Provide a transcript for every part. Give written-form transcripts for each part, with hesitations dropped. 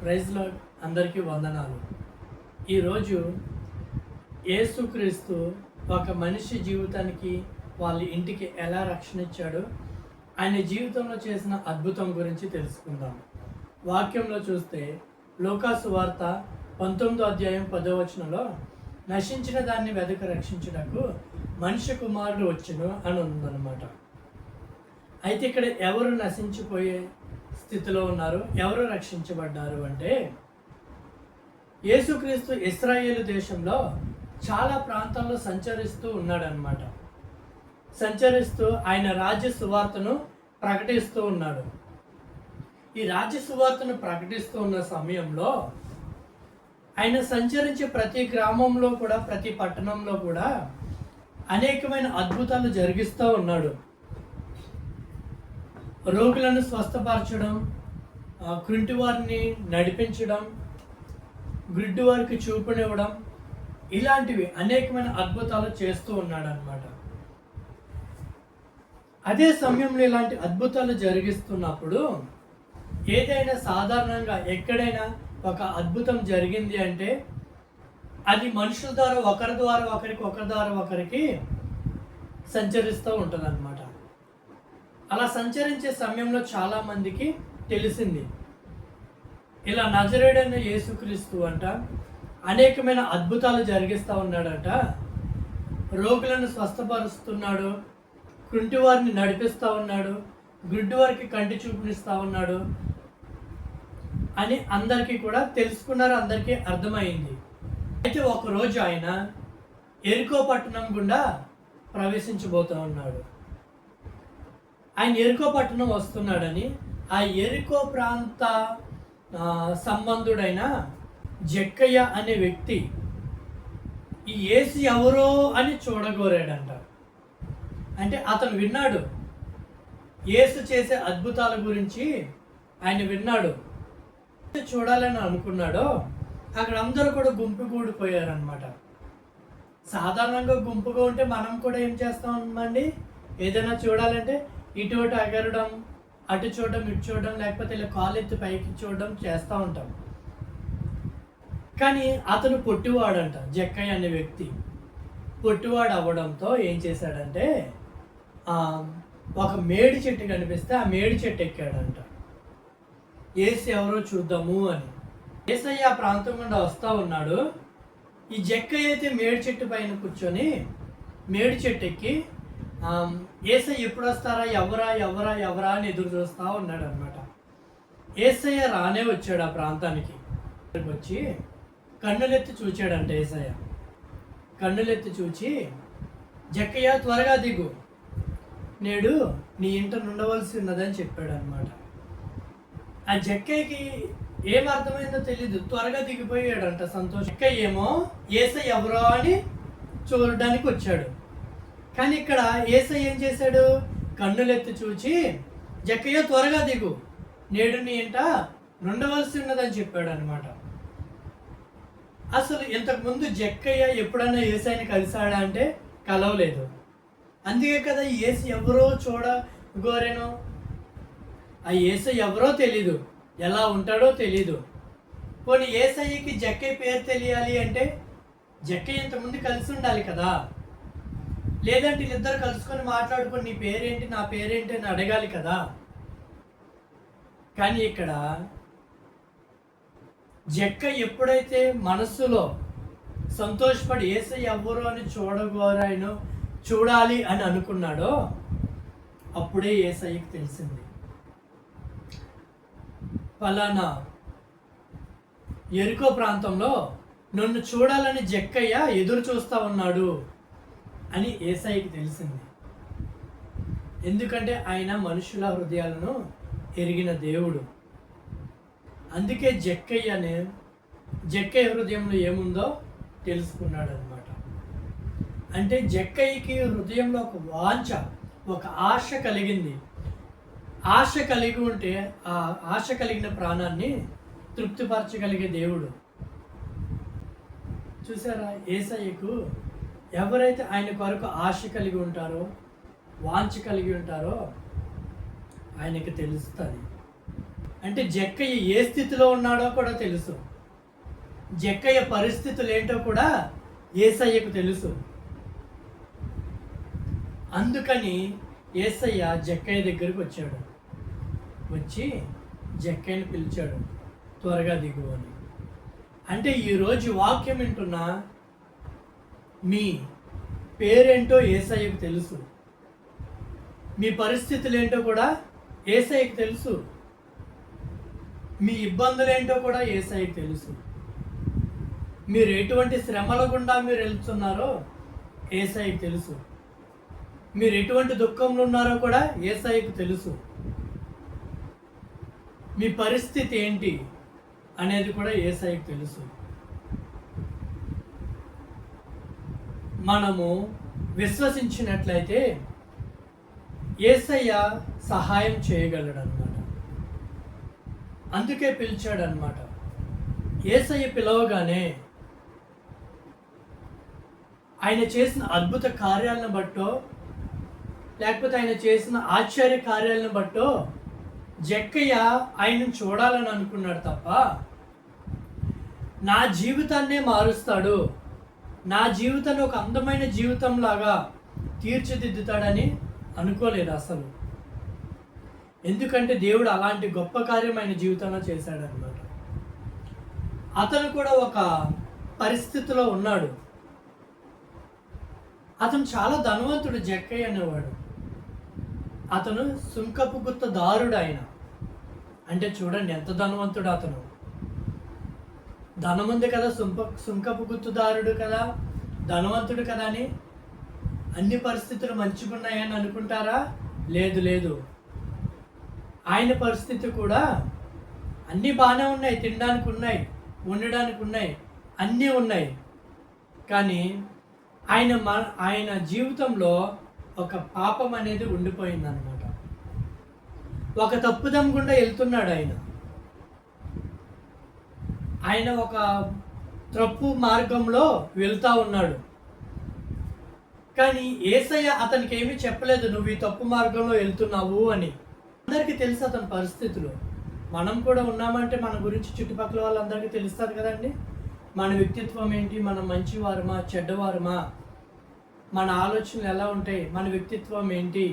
Praise lord, అందరికీ వందనాలు. ఈరోజు యేసుక్రీస్తు ఒక మనిషి జీవితానికి వాళ్ళ ఇంటికి ఎలా రక్షణ ఇచ్చాడో ఆయన జీవితంలో చేసిన అద్భుతం గురించి తెలుసుకుందాం. వాక్యంలో చూస్తే లూకాసు వార్త 19వ అధ్యాయం 10వ వచనంలో నశించిన దాన్ని వెదక రక్షించుటకు మనిషి కుమారుడు వచ్చును అని ఉందన్నమాట. అయితే ఇక్కడ ఎవరు నశించిపోయే స్థితిలో ఉన్నారు, ఎవరు రక్షించబడ్డారు అంటే యేసుక్రీస్తు ఇశ్రాయేలు దేశంలో చాలా ప్రాంతాల్లో సంచరిస్తూ ఉన్నాడనమాట. సంచరిస్తూ ఆయన రాజ్య సువార్తను ప్రకటిస్తూ ఉన్నాడు. ఈ రాజ్య సువార్తను ప్రకటిస్తూ ఉన్న సమయంలో ఆయన సంచరించే ప్రతి గ్రామంలో కూడా, ప్రతి పట్టణంలో కూడా అనేకమైన అద్భుతాలు జరిగిస్తూ ఉన్నాడు. రోగులను స్వస్థపరచడం, కుంటి వారిని నడిపించడం, గుడ్డి వారికి చూపునివ్వడం, ఇలాంటివి అనేకమైన అద్భుతాలు చేస్తూ ఉన్నాడు అనమాట. అదే సమయంలో ఇలాంటి అద్భుతాలు జరిగిస్తున్నప్పుడు ఏదైనా సాధారణంగా ఎక్కడైనా ఒక అద్భుతం జరిగింది అంటే అది మనుషుల ద్వారా ఒకరి ద్వారా ఒకరికి, ఒకరి ద్వారా ఒకరికి సంచరిస్తూ ఉంటుంది అనమాట. అలా సంచరించే సమయంలో చాలామందికి తెలిసింది, ఇలా నజరేయుడైన యేసుక్రీస్తు అంట అనేకమైన అద్భుతాలు జరిగిస్తూ ఉన్నాడట, రోగులను స్వస్థపరుస్తున్నాడు, కుంటి వారిని నడిపిస్తూ ఉన్నాడు, గుడ్డి వారికి కంటి చూపునిస్తూ ఉన్నాడు అని అందరికీ కూడా తెలుసుకున్నారు, అందరికీ అర్థమైంది. అయితే ఒకరోజు ఆయన ఎరికో పట్టణం గుండా ప్రవేశించబోతూ ఉన్నాడు. ఆయన ఎరికో పట్టణం వస్తున్నాడని ఆ ఎరికో ప్రాంత సంబంధుడైన జక్కయ్య అనే వ్యక్తి ఈ యేసు ఎవరో అని చూడగోరాడంట. అంటే అతను విన్నాడు, యేసు చేసే అద్భుతాల గురించి ఆయన విన్నాడు, చూడాలని అనుకున్నాడో. అక్కడ అందరూ కూడా గుంపు కూడిపోయారనమాట. సాధారణంగా గుంపుగా ఉంటే మనం కూడా ఏం చేస్తామండి, ఏదైనా చూడాలంటే ఇటు అటు ఎగరడం, అటు చూడడం, ఇటు చూడడం, లేకపోతే ఇలా కాలు ఎత్తి పైకి చూడడం చేస్తూ ఉంటాం. కానీ అతను పొట్టివాడంట, జక్కయ్య అనే వ్యక్తి పొట్టివాడు అవ్వడంతో ఏం చేశాడంటే ఒక మేడి చెట్టు కనిపిస్తే ఆ మేడి చెట్టు ఎక్కాడంట, యేసు ఎవరో చూద్దాము అని. యేసయ్య ఆ ప్రాంతం గుండా వస్తూ ఉన్నాడు. ఈ జక్కయ్య అయితే మేడి చెట్టు పైన కూర్చొని మేడి చెట్టు ఎక్కి యేసయ్య ఎప్పుడు వస్తారా, ఎవరా ఎవరా ఎవరా అని ఎదురు చూస్తూ ఉన్నాడు అనమాట. యేసయ్య రానే వచ్చాడు ఆ ప్రాంతానికి. వచ్చి కన్నులెత్తి చూచాడంట యేసయ్య. కన్నులెత్తి చూచి, జక్కయ్య త్వరగా దిగు, నేడు నీ ఇంట ఉండవలసి ఉన్నదని చెప్పాడు అనమాట. ఆ జక్కయ్యకి ఏం అర్థమైందో తెలీదు, త్వరగా దిగిపోయాడంట సంతోషం. జక్కయ్య ఏమో యేసయ్య ఎవరో అని చూడడానికి వచ్చాడు. కానీ ఇక్కడ యేసయ్య ఏం చేశాడు, కన్నులెత్తి చూచి, జక్కయ్య త్వరగా దిగు, నేడు నీ ఇంట ఉండవలసి ఉన్నదని చెప్పాడు అనమాట. అసలు ఇంతకుముందు జక్కయ్య ఎప్పుడైనా యేసయ్యని కలిశాడా అంటే కలవలేదు. అందుకే కదా యేసు ఎవరో చూడగోరెను. ఆ యేసయ్య ఎవరో తెలీదు, ఎలా ఉంటాడో తెలీదు. పోనీ యేసయ్యకి జక్కయ్య పేరు తెలియాలి అంటే జక్కయ్య ఇంతకుముందు కలిసి ఉండాలి కదా, లేదంటే వీళ్ళిద్దరు కలుసుకొని మాట్లాడుకొని నీ పేరేంటి నా పేరేంటి అని అడగాలి కదా. కానీ ఇక్కడ జక్కయ్య ఎప్పుడైతే మనస్సులో సంతోషపడి యేసయ్య ఎవరు అని చూడగోరాయనో, చూడాలి అని అనుకున్నాడో, అప్పుడే యేసయ్యకి తెలిసింది, ఫలానా ఎరికో ప్రాంతంలో నన్ను చూడాలని జక్కయ్య ఎదురు చూస్తూ ఉన్నాడు అని యేసయ్యకి తెలిసింది. ఎందుకంటే ఆయన మనుషుల హృదయాలను ఎరిగిన దేవుడు. అందుకే జక్కయ్య హృదయంలో ఏముందో తెలుసుకున్నాడు అనమాట. అంటే జక్కయ్యకి హృదయంలో ఒక వాంఛ, ఒక ఆశ కలిగింది. ఆశ కలిగి ఉంటే ఆ ఆశ కలిగిన ప్రాణాన్ని తృప్తిపరచగలిగే దేవుడు. చూసారా, యేసయ్యకు ఎవరైతే ఆయన కొరకు ఆశ కలిగి ఉంటారో, వాంఛ కలిగి ఉంటారో ఆయనకి తెలుస్తుంది. అంటే జక్కయ్య ఏ స్థితిలో ఉన్నాడో కూడా తెలుసు. జక్కయ్య పరిస్థితులు ఏంటో కూడా యేసయ్యకు తెలుసు. అందుకని యేసయ్య జక్కయ్య దగ్గరికి వచ్చాడు. వచ్చి జక్కయ్యని పిలిచాడు, త్వరగా దిగు అని. అంటే ఈరోజు వాక్యం వింటున్నా మీ పేరేంటో యేసయ్యకు తెలుసు. మీ పరిస్థితులు ఏంటో కూడా యేసయ్యకు తెలుసు. మీ ఇబ్బందులు ఏంటో కూడా యేసయ్యకు తెలుసు. మీరు ఎటువంటి శ్రమల గుండా మీరు వెళ్తున్నారో యేసయ్యకు తెలుసు. మీరు ఎటువంటి దుఃఖంలో ఉన్నారో కూడా యేసయ్యకు తెలుసు. మీ పరిస్థితి ఏంటి అనేది కూడా యేసయ్యకు తెలుసు. మనము విశ్వసించినట్లయితే యేసయ్య సహాయం చేయగలడు అన్నమాట. అందుకే పిలిచాడు అన్నమాట. యేసయ్య పిలవగానే ఆయన చేసిన అద్భుత కార్యాలను బట్టో లేకపోతే ఆయన చేసిన ఆశ్చర్య కార్యాలను బట్టో జక్కయ్య ఆయనను చూడాలని అనుకున్నాడు తప్ప నా జీవితాన్నే మారుస్తాడు, నా జీవితాన్ని ఒక అందమైన జీవితంలాగా తీర్చిదిద్దుతాడని అనుకోలేదు అసలు. ఎందుకంటే దేవుడు అలాంటి గొప్ప కార్యం ఆయన జీవితంలో చేశాడనమాట. అతను కూడా ఒక పరిస్థితిలో ఉన్నాడు. అతను చాలా ధనవంతుడు. జక్కయ్య అనేవాడు. అతను సుంకపు గుత్తదారుడు. ఆయన అంటే చూడండి ఎంత ధనవంతుడు అతను. ధనముంది కదా, సుంకపు గుత్తుదారుడు కదా, ధనవంతుడు కదా అని అన్ని పరిస్థితులు మంచిగున్నాయని అనుకుంటారా? లేదు లేదు. ఆయన పరిస్థితి కూడా అన్నీ బాగానే ఉన్నాయి, తినడానికి ఉన్నాయి, ఉండడానికి ఉన్నాయి, అన్నీ ఉన్నాయి. కానీ ఆయన జీవితంలో ఒక పాపం అనేది ఉండిపోయిందనమాట. ఒక తప్పుదం గుండా వెళ్తున్నాడు ఆయన ఒక తప్పు మార్గంలో వెళ్తా ఉన్నాడు. కానీ యేసయ్య అతనికి ఏమీ చెప్పలేదు, నువ్వు ఈ తప్పు మార్గంలో వెళ్తున్నావు అని. అందరికీ తెలుసు అతని పరిస్థితులు. మనం కూడా ఉన్నామంటే మన గురించి చుట్టుపక్కల వాళ్ళందరికీ తెలుస్తుంది కదండి. మన వ్యక్తిత్వం ఏంటి, మనం మంచివారమా చెడ్డవారమా, మన ఆలోచనలు ఎలా ఉంటాయి, మన వ్యక్తిత్వం ఏంటి,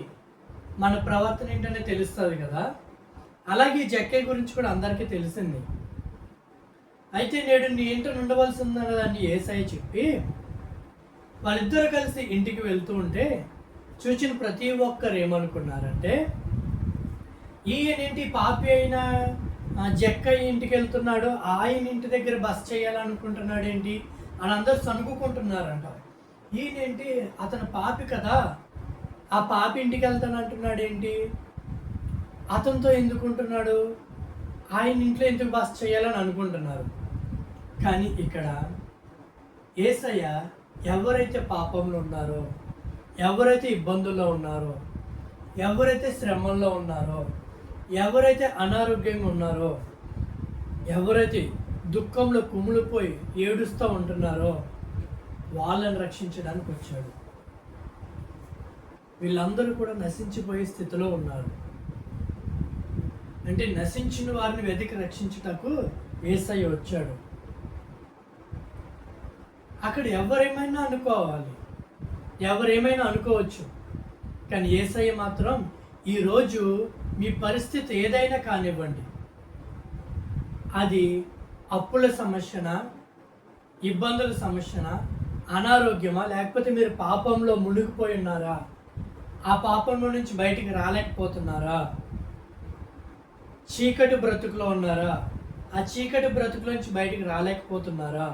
మన ప్రవర్తన ఏంటనే తెలుస్తుంది కదా. అలాగే జక్కయ్య గురించి కూడా అందరికీ తెలిసింది. అయితే నేడు నీ ఇంట ఉండవలసి ఉంది కదా అని యేసయ్య చెప్పి వాళ్ళిద్దరు కలిసి ఇంటికి వెళ్తూ ఉంటే చూచిన ప్రతి ఒక్కరు ఏమనుకున్నారంటే, ఈయనేంటి పాపి అయిన జక్కయ్య ఇంటికి వెళ్తున్నాడు, ఆయన ఇంటి దగ్గర బస చేయాలనుకుంటున్నాడు ఏంటి అని అందరూ సనుకుంటున్నారంట. ఈయనేంటి అతను పాపి కదా, ఆ పాపి ఇంటికి వెళ్తానంటున్నాడు ఏంటి, అతనితో ఎందుకుంటున్నాడు, ఆయన ఇంట్లో ఎందుకు బస చేయాలని అనుకుంటున్నారు. కానీ ఇక్కడ యేసయ్య ఎవరైతే పాపంలో ఉన్నారో, ఎవరైతే ఇబ్బందుల్లో ఉన్నారో, ఎవరైతే శ్రమల్లో ఉన్నారో, ఎవరైతే అనారోగ్యంగా ఉన్నారో, ఎవరైతే దుఃఖంలో కుమిలిపోయి ఏడుస్తూ ఉంటున్నారో వాళ్ళని రక్షించడానికి వచ్చాడు. వీళ్ళందరూ కూడా నశించిపోయే స్థితిలో ఉన్నారు. అంటే నశించిన వారిని వెతికి రక్షించుటకు యేసయ్య వచ్చాడు. అక్కడ ఎవరేమైనా అనుకోవాలి, ఎవరేమైనా అనుకోవచ్చు, కానీ యేసయ్య మాత్రం ఈరోజు మీ పరిస్థితి ఏదైనా కానివ్వండి, అది అప్పుల సమస్యనా, ఇబ్బందుల సమస్యనా, అనారోగ్యమా, లేకపోతే మీరు పాపంలో మునిగిపోయి ఉన్నారా, ఆ పాపంలో నుంచి బయటికి రాలేకపోతున్నారా, చీకటి బ్రతుకులో ఉన్నారా, ఆ చీకటి బ్రతుకులో నుంచి బయటికి రాలేకపోతున్నారా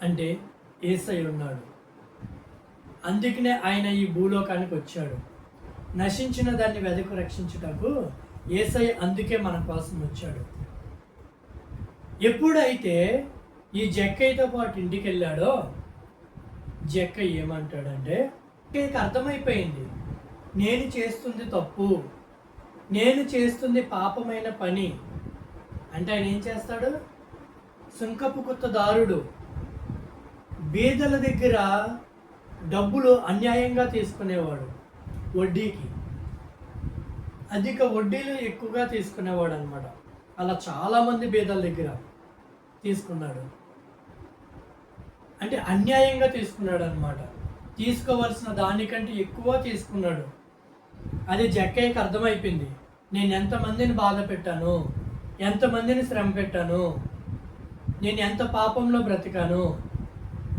అంటే యేసయ్య ఉన్నాడు. అందుకనే ఆయన ఈ భూలోకానికి వచ్చాడు. నశించిన దాన్ని వెదకు రక్షించుటకు యేసయ్య అందుకే మన కోసం వచ్చాడు. ఎప్పుడైతే ఈ జక్కయ్యతో పాటు ఇంటికి వెళ్ళాడో జక్కయ్య ఏమంటాడంటే, జక్కయ్యకి అర్థమైపోయింది నేను చేస్తుంది తప్పు, నేను చేస్తుంది పాపమైన పని. అంటే ఆయన ఏం చేస్తాడు, సుంకపు గుత్తదారుడు, బీదల దగ్గర డబ్బులు అన్యాయంగా తీసుకునేవాడు వడ్డీకి. అధిక వడ్డీలు ఎక్కువగా తీసుకునేవాడు అనమాట. అలా చాలామంది బీదల దగ్గర తీసుకున్నాడు. అంటే అన్యాయంగా తీసుకున్నాడు అనమాట. తీసుకోవలసిన దానికంటే ఎక్కువ తీసుకున్నాడు. అది జక్కయ్యకి అర్థమైపోయింది. నేను ఎంతమందిని బాధ పెట్టాను, ఎంతమందిని శ్రమ పెట్టాను, నేను ఎంత పాపంలో బ్రతికాను,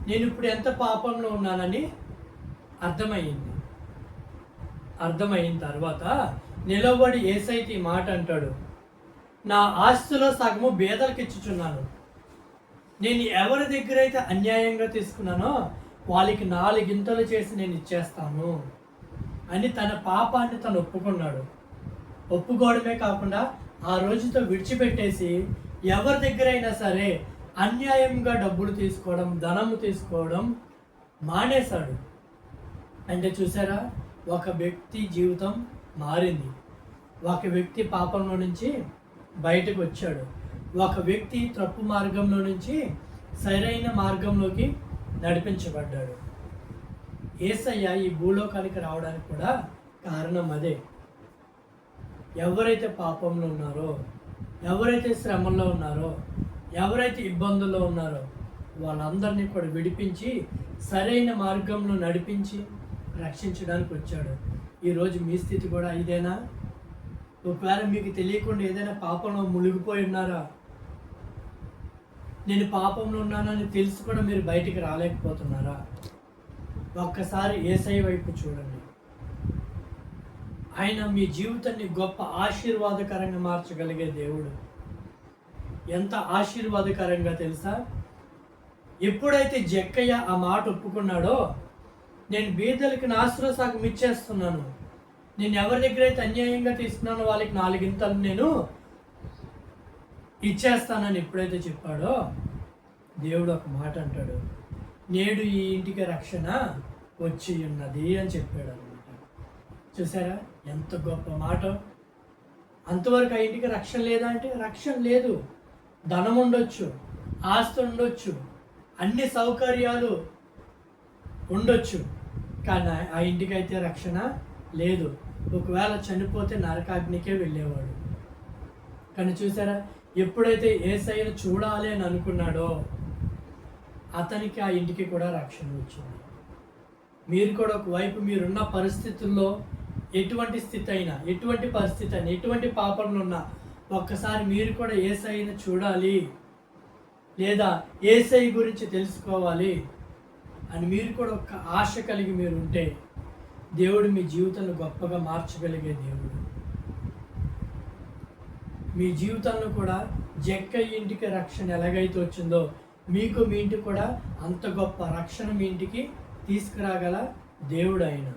నేను ఇప్పుడు ఎంత పాపంలో ఉన్నానని అర్థమయ్యింది. అర్థమైన తర్వాత నిలబడి యేసయ్యతో ఈ మాట అంటాడు, నా ఆస్తిలో సగము బేదలకు ఇచ్చుచున్నాను. నేను ఎవరి దగ్గర అయితే అన్యాయంగా తీసుకున్నానో వాళ్ళకి 4 గింతలు చేసి నేను ఇచ్చేస్తాను అని తన పాపాన్ని తను ఒప్పుకున్నాడు. ఒప్పుకోవడమే కాకుండా ఆ రోజుతో విడిచిపెట్టేసి ఎవరి దగ్గర అయినా సరే అన్యాయంగా డబ్బులు తీసుకోవడం, ధనము తీసుకోవడం మానేశాడు. అంటే చూసారా, ఒక వ్యక్తి జీవితం మారింది. ఒక వ్యక్తి పాపంలో నుంచి బయటకు వచ్చాడు. ఒక వ్యక్తి తప్పు మార్గంలో నుంచి సరైన మార్గంలోకి నడిపించబడ్డాడు. యేసయ్య ఈ భూలోకానికి రావడానికి కూడా కారణం అదే. ఎవరైతే పాపంలో ఉన్నారో, ఎవరైతే శ్రమల్లో ఉన్నారో, ఎవరైతే ఇబ్బందుల్లో ఉన్నారో వాళ్ళందరినీ కూడా విడిపించి సరైన మార్గంలో నడిపించి రక్షించడానికి వచ్చాడు. ఈరోజు మీ స్థితి కూడా ఇదేనా? ఒకవేళ మీకు తెలియకుండా ఏదైనా పాపంలో మునిగిపోయి ఉన్నారా? నేను పాపంలో ఉన్నానని తెలిసి కూడా మీరు బయటికి రాలేకపోతున్నారా? ఒక్కసారి యేసయ్య వైపు చూడండి. ఆయన మీ జీవితాన్ని గొప్ప ఆశీర్వాదకరంగా మార్చగలిగే దేవుడు. ఎంత ఆశీర్వాదకరంగా తెలుసా? ఎప్పుడైతే జక్కయ్య ఆ మాట ఒప్పుకున్నాడో, నేను బీదలకి నా ఆస్తిలో సగం ఇచ్చేస్తున్నాను, నేను ఎవరి దగ్గర అయితే అన్యాయంగా తీసుకున్నానో వాళ్ళకి 4 గింతలు నేను ఇచ్చేస్తానని ఎప్పుడైతే చెప్పాడో, దేవుడు ఒక మాట అంటాడు, నేడు ఈ ఇంటికి రక్షణ వచ్చి ఉన్నది అని చెప్పాడు అనమాట. చూసారా ఎంత గొప్ప మాట! అంతవరకు ఆ ఇంటికి రక్షణ లేదా అంటే రక్షణ లేదు. ధనం ఉండొచ్చు, ఆస్తి ఉండొచ్చు, అన్ని సౌకర్యాలు ఉండొచ్చు, కానీ ఆ ఇంటికి అయితే రక్షణ లేదు. ఒకవేళ చనిపోతే నరకాగ్నికే వెళ్ళేవాడు. కానీ చూసారా, ఎప్పుడైతే యేసయ్యను చూడాలి అని అనుకున్నాడో అతనికి ఆ ఇంటికి కూడా రక్షణ వచ్చింది. మీరు కూడా ఒకవైపు మీరున్న పరిస్థితుల్లో ఎటువంటి స్థితి అయినా, ఎటువంటి పరిస్థితి అయినా, ఎటువంటి పాపంలో ఉన్నా ఒక్కసారి మీరు కూడా యేసయ్యను చూడాలి, లేదా యేసయ్య గురించి తెలుసుకోవాలి అని మీరు కూడా ఒక ఆశ కలిగి మీరు ఉంటే దేవుడు మీ జీవితాన్ని గొప్పగా మార్చగలిగే దేవుడు. మీ జీవితంలో కూడా జక్కయ్య ఇంటికి రక్షణ ఎలాగైతే వచ్చిందో మీకు మీ ఇంటికి కూడా అంత గొప్ప రక్షణ మీ ఇంటికి తీసుకురాగల దేవుడు ఆయన.